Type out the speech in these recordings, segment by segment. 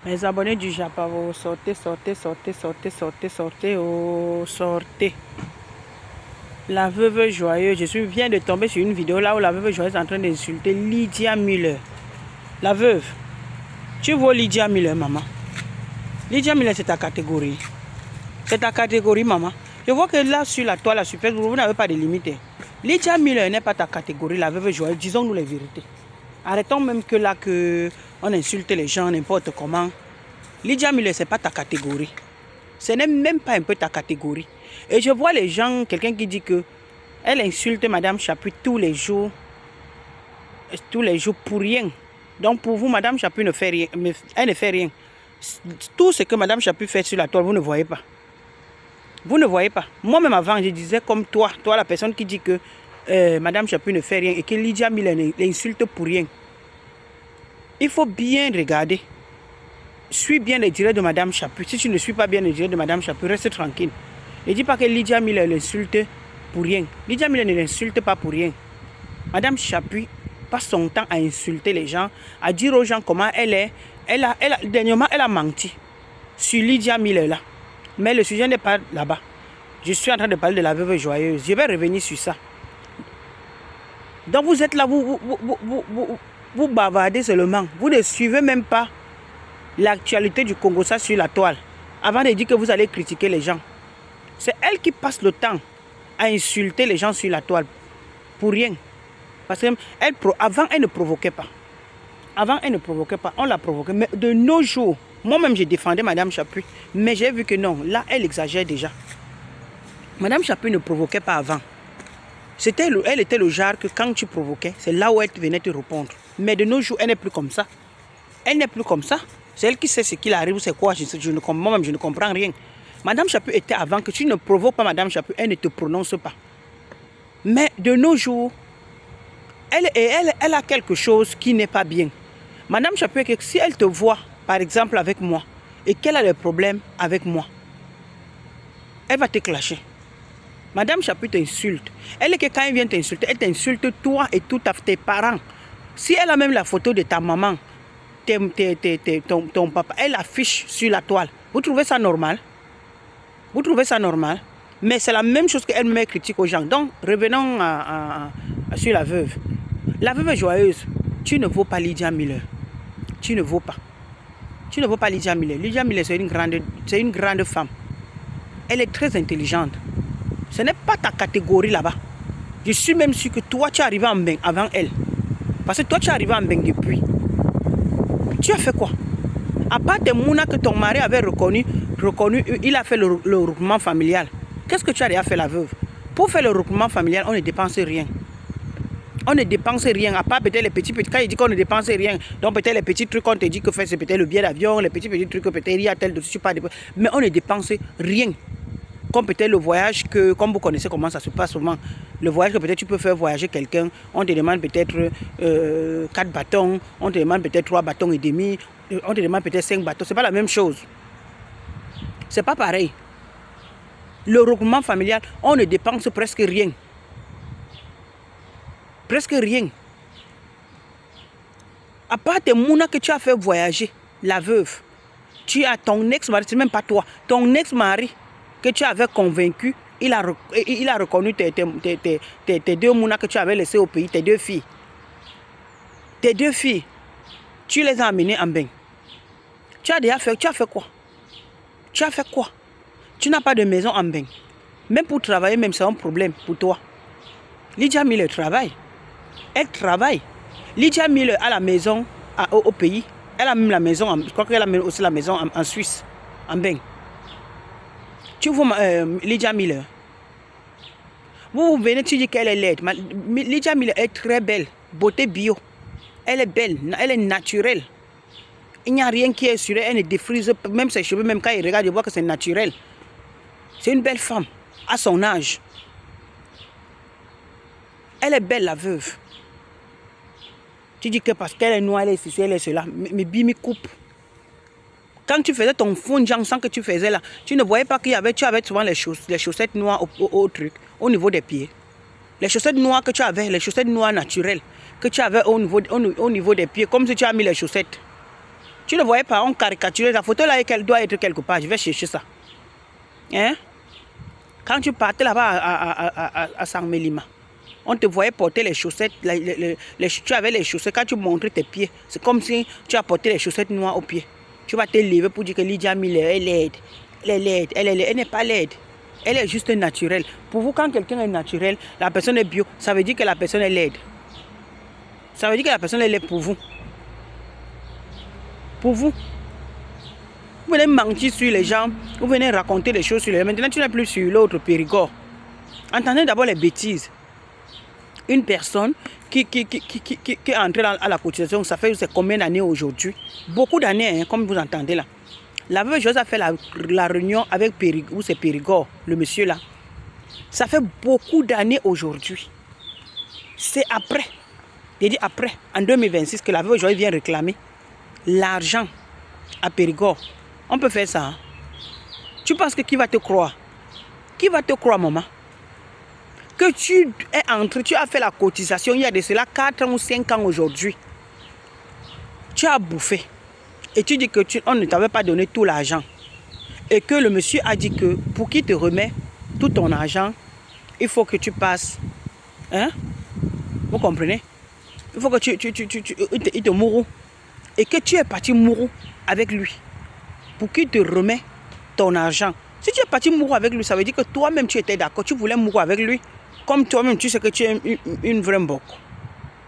Mes abonnés du Japon, sortez, sortez, sortez, sortez, sortez, sortez, oh, sortez. La veuve joyeuse, viens de tomber sur une vidéo là où la veuve joyeuse est en train d'insulter Lydia Miller. La veuve, tu vois Lydia Miller, maman? Lydia Miller, c'est ta catégorie. C'est ta catégorie, maman. Je vois que là, sur la toile, la super, vous n'avez pas de limite. Lydia Miller n'est pas ta catégorie, la veuve joyeuse. Disons-nous les vérités. Arrêtons même que là, on insulte les gens n'importe comment. Lydia Miller, ce n'est pas ta catégorie. Ce n'est même pas un peu ta catégorie. Et je vois les gens, quelqu'un qui dit que elle insulte Madame Chapuis tous les jours pour rien. Donc pour vous, Madame Chapuis ne fait rien. Elle ne fait rien. Tout ce que Madame Chapuis fait sur la toile, vous ne voyez pas. Vous ne voyez pas. Moi-même avant, je disais comme toi la personne qui dit que Madame Chapuis ne fait rien et que Lydia Miller l'insulte pour rien. Il faut bien regarder. Suis bien les directs de Madame Chapuis. Si tu ne suis pas bien les directs de Madame Chapuis, reste tranquille. Ne dis pas que Lydia Miller l'insulte pour rien. Lydia Miller ne l'insulte pas pour rien. Madame Chapuis passe son temps à insulter les gens, à dire aux gens comment elle est. Dernièrement, elle a menti sur Lydia Miller là. Mais le sujet n'est pas là-bas. Je suis en train de parler de la veuve joyeuse. Je vais revenir sur ça. Donc vous êtes là, vous bavardez seulement. Vous ne suivez même pas l'actualité du Congo ça sur la toile. Avant de dire que vous allez critiquer les gens. C'est elle qui passe le temps à insulter les gens sur la toile. Pour rien. Parce qu'avant, elle ne provoquait pas. Avant, elle ne provoquait pas. On l'a provoquée. Mais de nos jours, moi-même, j'ai défendu Madame Chapuis. Mais j'ai vu que non, là, elle exagère déjà. Madame Chapuis ne provoquait pas avant. Elle était le genre que quand tu provoquais, c'est là où elle venait te répondre. Mais de nos jours, elle n'est plus comme ça. Elle n'est plus comme ça. C'est elle qui sait ce qu'il arrive, c'est quoi. Moi-même, je ne comprends rien. Madame Chapuis était avant que tu ne provoques pas Madame Chapuis, elle ne te prononce pas. Mais de nos jours, elle a quelque chose qui n'est pas bien. Madame Chapuis, si elle te voit, par exemple, avec moi, et qu'elle a des problèmes avec moi, elle va te clasher. Madame Chapuis t'insulte. Elle est que quand elle vient t'insulter, elle t'insulte toi et tous tes parents. Si elle a même la photo de ta maman, ton papa, elle affiche sur la toile. Vous trouvez ça normal? Vous trouvez ça normal? Mais c'est la même chose qu'elle me critique aux gens. Donc, revenons sur la veuve. La veuve est joyeuse. Tu ne vaux pas Lydia Miller. Tu ne vaux pas. Tu ne vaux pas Lydia Miller. Lydia Miller, c'est une grande femme. Elle est très intelligente. Ce n'est pas ta catégorie là-bas. Je suis même sûr que toi, tu es arrivé en bain avant elle. Parce que toi, tu es arrivé en bain depuis. Tu as fait quoi? À part tes mounas que ton mari avait reconnu, il a fait le regroupement familial. Qu'est-ce que tu as déjà fait, la veuve? Pour faire le regroupement familial, on ne dépense rien. On ne dépense rien, à part peut-être les petits. Quand il dit qu'on ne dépense rien, donc peut-être les petits trucs, on te dit que c'est peut-être le billet d'avion, les petits trucs, peut-être il y a tel dessus, pas de... Mais on ne dépense rien. Comme peut-être le voyage que, comme vous connaissez comment ça se passe souvent, le voyage que peut-être tu peux faire voyager quelqu'un, on te demande peut-être 4 bâtons, on te demande peut-être 3 bâtons et demi, on te demande peut-être 5 bâtons. C'est pas la même chose. C'est pas pareil. Le regroupement familial, on ne dépense presque rien. Presque rien. À part tes mounas que tu as fait voyager, la veuve, tu as ton ex-mari, c'est même pas toi, ton ex-mari que tu avais convaincu, il a reconnu tes 2 mounas que tu avais laissés au pays, tes 2 filles. Tes 2 filles, tu les as amenées en bain. Tu as fait quoi? Tu as fait quoi? Tu n'as pas de maison en bain. Même pour travailler, même c'est un problème pour toi. Lydia Miller travaille. Elle travaille. Lydia Miller a la maison au pays. Elle a même la maison, je crois qu'elle a même aussi la maison en Suisse, en bain. Tu vois Lydia Miller. Vous venez, tu dis qu'elle est laide. Lydia Miller est très belle. Beauté bio. Elle est belle. Elle est naturelle. Il n'y a rien qui est sur elle. Elle ne défrise même ses cheveux. Même quand il regarde, il voit que c'est naturel. C'est une belle femme. À son âge. Elle est belle, la veuve. Tu dis que parce qu'elle est noire, elle est ceci, elle est cela. Mais Bimi coupe. Quand tu faisais ton fond de sang que tu faisais là, tu ne voyais pas tu avais souvent les chaussettes noires au truc, au niveau des pieds. Les chaussettes noires que tu avais, les chaussettes noires naturelles que tu avais au niveau des pieds, comme si tu as mis les chaussettes. Tu ne voyais pas, on caricaturait la photo là et qu'elle doit être quelque part. Je vais chercher ça. Hein? Quand tu partais là-bas à San Melima, on te voyait porter les chaussettes, tu avais les chaussettes, quand tu montrais tes pieds, c'est comme si tu as porté les chaussettes noires aux pieds. Tu vas te lever pour dire que Lydia Miller est laide. Elle est laide, elle n'est pas laide. Elle est juste naturelle. Pour vous, quand quelqu'un est naturel, la personne est bio, ça veut dire que la personne est laide. Ça veut dire que la personne est laide pour vous. Pour vous. Vous venez mentir sur les gens, vous venez raconter des choses sur les gens. Maintenant, tu n'es plus sur l'autre Périgord. Entendez d'abord les bêtises. Une personne qui est entrée à la cotisation, ça fait combien d'années aujourd'hui? Beaucoup d'années, hein, comme vous entendez là. La veuve Joseph a fait la réunion avec Périgord, le monsieur là. Ça fait beaucoup d'années aujourd'hui. C'est après, j'ai dit après, en 2026, que la veuve Joseph vient réclamer l'argent à Périgord. On peut faire ça. Hein? Tu penses que qui va te croire? Qui va te croire, maman? Que tu es entré, tu as fait la cotisation il y a de cela 4 ou 5 ans aujourd'hui. Tu as bouffé. Et tu dis que on ne t'avait pas donné tout l'argent. Et que le monsieur a dit que pour qu'il te remet tout ton argent, il faut que tu passes. Hein? Vous comprenez? Il faut que il te mourou. Et que tu es parti mourou avec lui. Pour qu'il te remet ton argent. Si tu es parti mourir avec lui, ça veut dire que toi-même tu étais d'accord. Tu voulais mourir avec lui. Comme toi-même, tu sais que tu es une vraie mbok.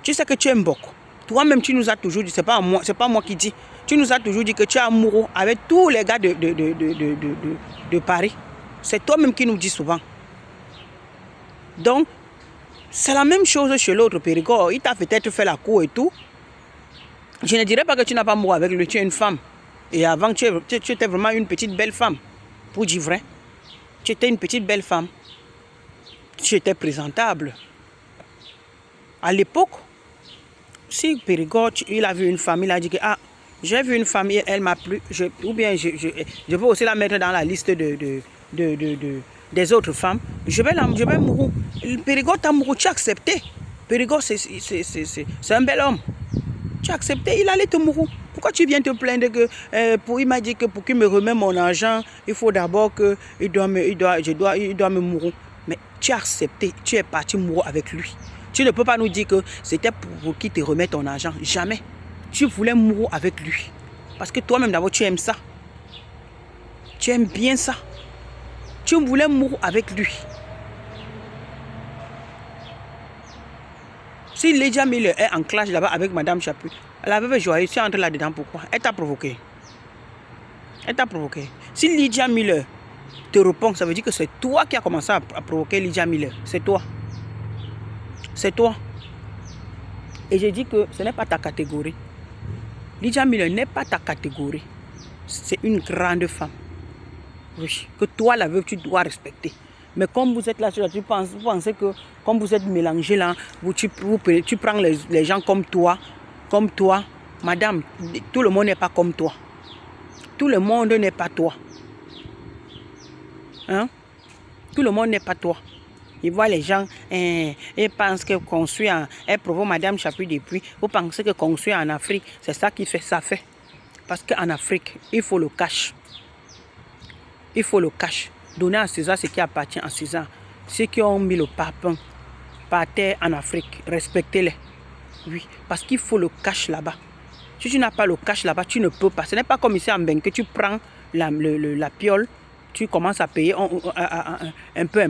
Tu sais que tu es mbok. Toi-même, tu nous as toujours dit, c'est pas moi qui dis. Tu nous as toujours dit que tu es amoureux avec tous les gars de Paris. C'est toi-même qui nous dis souvent. Donc, c'est la même chose chez l'autre Périgord. Il t'a peut-être fait la cour et tout. Je ne dirais pas que tu n'as pas mouru avec lui. Tu es une femme. Et avant, tu étais vraiment une petite belle femme. Pour dire vrai. Tu étais une petite belle femme. Tu étais présentable. À l'époque, si Périgord, il a vu une femme, il a dit que ah, j'ai vu une femme et elle m'a plu, ou bien je peux aussi la mettre dans la liste des autres femmes. Je vais mourir. Périgord t'a mouru, tu as accepté. Périgord, c'est un bel homme. Tu as accepté, il allait te mourir. Pourquoi tu viens te plaindre que il m'a dit que pour qu'il me remette mon argent, il faut d'abord que il doit me mourir. Mais tu as accepté, tu es parti mourir avec lui. Tu ne peux pas nous dire que c'était pour qu'il te remette ton argent. Jamais. Tu voulais mourir avec lui. Parce que toi-même d'abord tu aimes ça. Tu aimes bien ça. Tu voulais mourir avec lui. Si Lydia Miller est en clash là-bas avec Madame Chapuis, la veuve Joyeuse, tu entres là-dedans, pourquoi? Elle t'a provoqué. Elle t'a provoqué. Si Lydia Miller te répond, ça veut dire que c'est toi qui as commencé à provoquer Lydia Miller. C'est toi. C'est toi. Et j'ai dit que ce n'est pas ta catégorie. Lydia Miller n'est pas ta catégorie. C'est une grande femme. Oui. Que toi, la veuve, tu dois respecter. Mais comme vous êtes là, vous pensez que comme vous êtes mélangés là, tu prends les gens comme toi. Comme toi. Madame, tout le monde n'est pas comme toi. Tout le monde n'est pas toi. Hein? Tout le monde n'est pas toi. Ils voient les gens, ils pensent que construire, elle provoque Madame Chapuis depuis. Vous pensez que construire en Afrique, c'est ça qui fait ça fait. Parce qu'en Afrique, il faut le cash. Il faut le cash. Donner à César ce qui appartient à César. Ceux qui ont mis le papin par terre en Afrique, respectez-les. Oui, parce qu'il faut le cash là-bas. Si tu n'as pas le cash là-bas, tu ne peux pas. Ce n'est pas comme ici en Bengue que tu prends la piole, tu commences à payer un peu.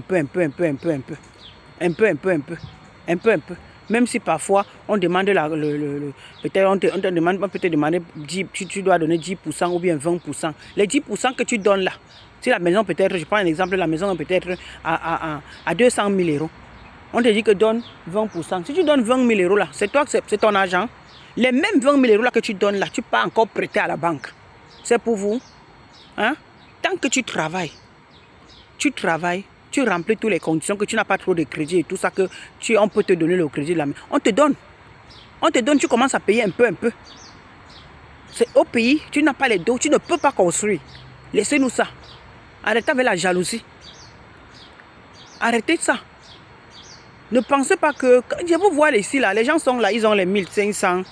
Même si parfois on demande peut-être on peut te demander 10, tu dois donner 10% ou bien 20%. Les 10% que tu donnes là, si la maison peut-être, je prends un exemple, la maison peut-être à 200 000 euros. On te dit que donne 20%. Si tu donnes 20 000 euros là, c'est toi, c'est ton argent. Les mêmes 20 000 euros là que tu donnes là, tu peux pas encore prêter à la banque. C'est pour vous. Hein? Tant que tu travailles, tu remplis toutes les conditions, que tu n'as pas trop de crédit et tout ça, que on peut te donner le crédit de la main. On te donne, tu commences à payer un peu. C'est au pays, tu n'as pas les dos, tu ne peux pas construire. Laissez-nous ça. Arrêtez avec la jalousie. Arrêtez ça. Ne pensez pas que, je vous vois ici là, les gens sont là, ils ont les 1500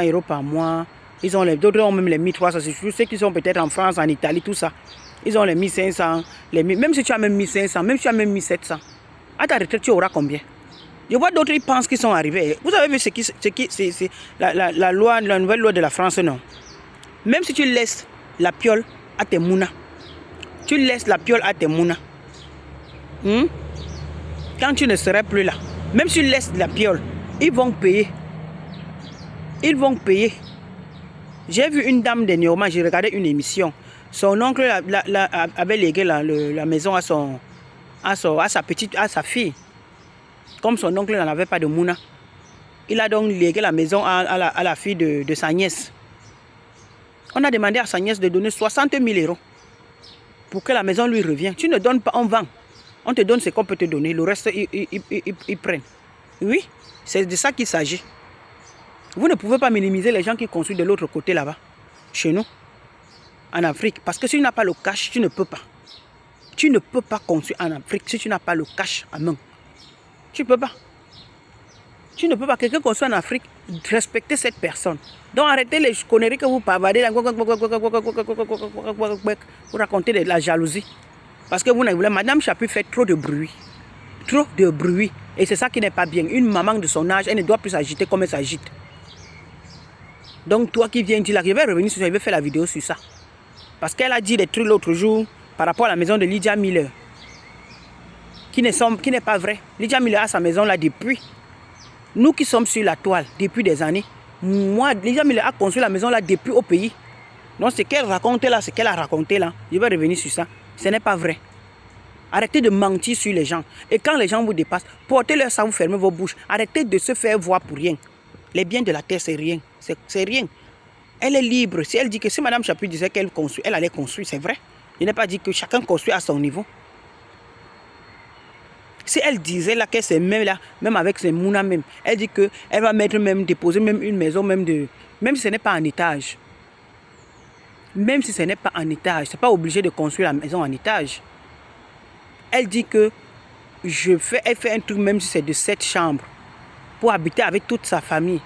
euros par mois. Ils ont les d'autres ont même les 1300. C'est juste ceux qui sont peut-être en France, en Italie, tout ça. Ils ont les 1500. Même si tu as même 1500, même si tu as même 1700. À ta retraite, tu auras combien? Je vois d'autres, ils pensent qu'ils sont arrivés. Vous avez vu c'est la loi, la nouvelle loi de la France, non? Même si tu laisses la piole à tes mounas, tu laisses la piole à tes mounas. Quand tu ne serais plus là, même si tu laisses la piole, ils vont payer. Ils vont payer. J'ai vu une dame de Nioma, j'ai regardé une émission. Son oncle avait légué la maison à sa fille. Comme son oncle n'en avait pas de mouna, il a donc légué la maison à la fille de sa nièce. On a demandé à sa nièce de donner 60 000 € pour que la maison lui revienne. Tu ne donnes pas, on vend. On te donne ce qu'on peut te donner. Le reste, ils prennent. Oui, c'est de ça qu'il s'agit. Vous ne pouvez pas minimiser les gens qui construisent de l'autre côté là-bas, chez nous, en Afrique. Parce que si tu n'as pas le cash, tu ne peux pas. Tu ne peux pas construire en Afrique si tu n'as pas le cash à main. Tu ne peux pas. Tu ne peux pas. Quelqu'un construit en Afrique, respecter cette personne. Donc arrêtez les conneries que vous pavardez. Vous racontez de la jalousie. Parce que vous n'avez pas. Madame Chapuis fait trop de bruit. Trop de bruit. Et c'est ça qui n'est pas bien. Une maman de son âge, elle ne doit plus s'agiter comme elle s'agite. Donc toi qui viens dire là, je vais revenir sur ça, je vais faire la vidéo sur ça. Parce qu'elle a dit des trucs l'autre jour par rapport à la maison de Lydia Miller. Qui n'est pas vrai. Lydia Miller a sa maison là depuis. Nous qui sommes sur la toile depuis des années. Moi, Lydia Miller a construit la maison là depuis au pays. Donc ce qu'elle racontait là, ce qu'elle a raconté là, je vais revenir sur ça. Ce n'est pas vrai. Arrêtez de mentir sur les gens. Et quand les gens vous dépassent, portez-leur ça, vous fermez vos bouches. Arrêtez de se faire voir pour rien. Les biens de la terre, c'est rien. C'est rien. Elle est libre. Si elle dit que si Mme Chapuis disait qu'elle construit, elle allait construire, c'est vrai. Je n'ai pas dit que chacun construit à son niveau. Si elle disait là qu'elle s'est même là, même avec ses mounas même, elle dit qu'elle va mettre même, déposer même une maison, même si ce n'est pas en étage. Même si ce n'est pas en étage, c'est pas obligé de construire la maison en étage. Elle dit que elle fait un truc même si c'est de 7 chambres pour habiter avec toute sa famille.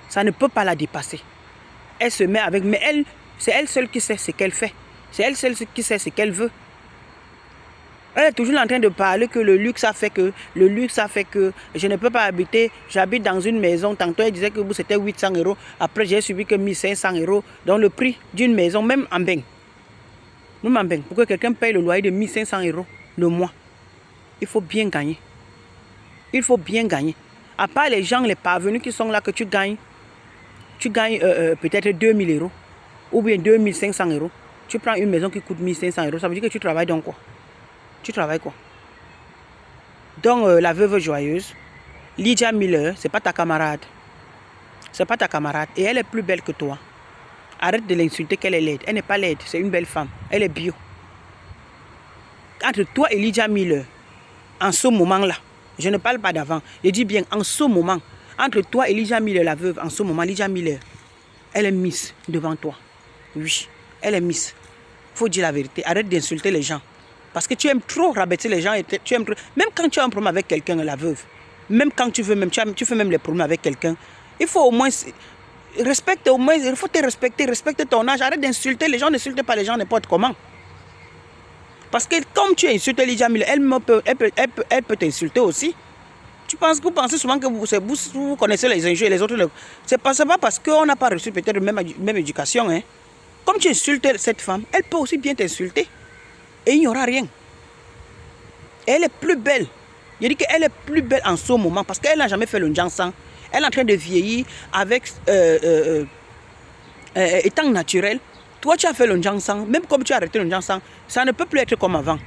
Ça ne peut pas la dépasser. Elle se met avec, mais elle, c'est elle seule qui sait ce qu'elle fait. C'est elle seule qui sait ce qu'elle veut. Elle est toujours en train de parler que le luxe a fait que je ne peux pas habiter. J'habite dans une maison. Tantôt elle disait que c'était 800 €. Après j'ai subi que 1500 €. Donc le prix d'une maison, même en bain. Même en bain. Pour que quelqu'un paye le loyer de 1500 € le mois. Il faut bien gagner. Il faut bien gagner. À part les gens, les parvenus qui sont là, que tu gagnes peut-être 2000 € ou bien 2500 €. Tu prends une maison qui coûte 1500 €. Ça veut dire que tu travailles dans quoi? Tu travailles quoi? Donc la veuve joyeuse, Lydia Miller, c'est pas ta camarade. C'est pas ta camarade. Et elle est plus belle que toi. Arrête de l'insulter qu'elle est laide. Elle n'est pas laide, c'est une belle femme. Elle est bio. Entre toi et Lydia Miller, en ce moment-là, je ne parle pas d'avant, je dis bien en ce moment, entre toi et Lydia Miller, la veuve, en ce moment, Lydia Miller, elle est Miss devant toi. Oui, elle est Miss. Il faut dire la vérité. Arrête d'insulter les gens. Parce que tu aimes trop rabaisser les gens. Et tu aimes trop... Même quand tu as un problème avec quelqu'un, la veuve, même quand tu veux, même, tu fais même les problèmes avec quelqu'un, il faut au moins... Respecte au moins, il faut te respecter, respecte ton âge. Arrête d'insulter les gens, n'insulte pas les gens n'importe comment. Parce que comme tu insultes Lydia Miller, elle peut t'insulter aussi. Vous pensez souvent que vous connaissez les injures et les autres. C'est pas parce qu'on n'a pas reçu peut-être la même éducation. Hein. Comme tu insultes cette femme, elle peut aussi bien t'insulter. Et il n'y aura rien. Et elle est plus belle. Je dis qu'elle est plus belle en ce moment parce qu'elle n'a jamais fait le Njansan. Elle est en train de vieillir avec étant naturel. Toi, tu as fait le Njansan. Même comme tu as arrêté le Njansan, ça ne peut plus être comme avant.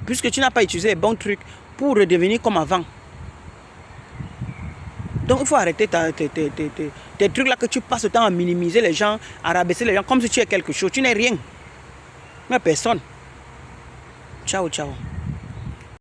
Puisque tu n'as pas utilisé les bons trucs pour redevenir comme avant. Donc, il faut arrêter tes trucs là que tu passes le temps à minimiser les gens, à rabaisser les gens comme si tu es quelque chose. Tu n'es rien. Mais personne. Ciao, ciao.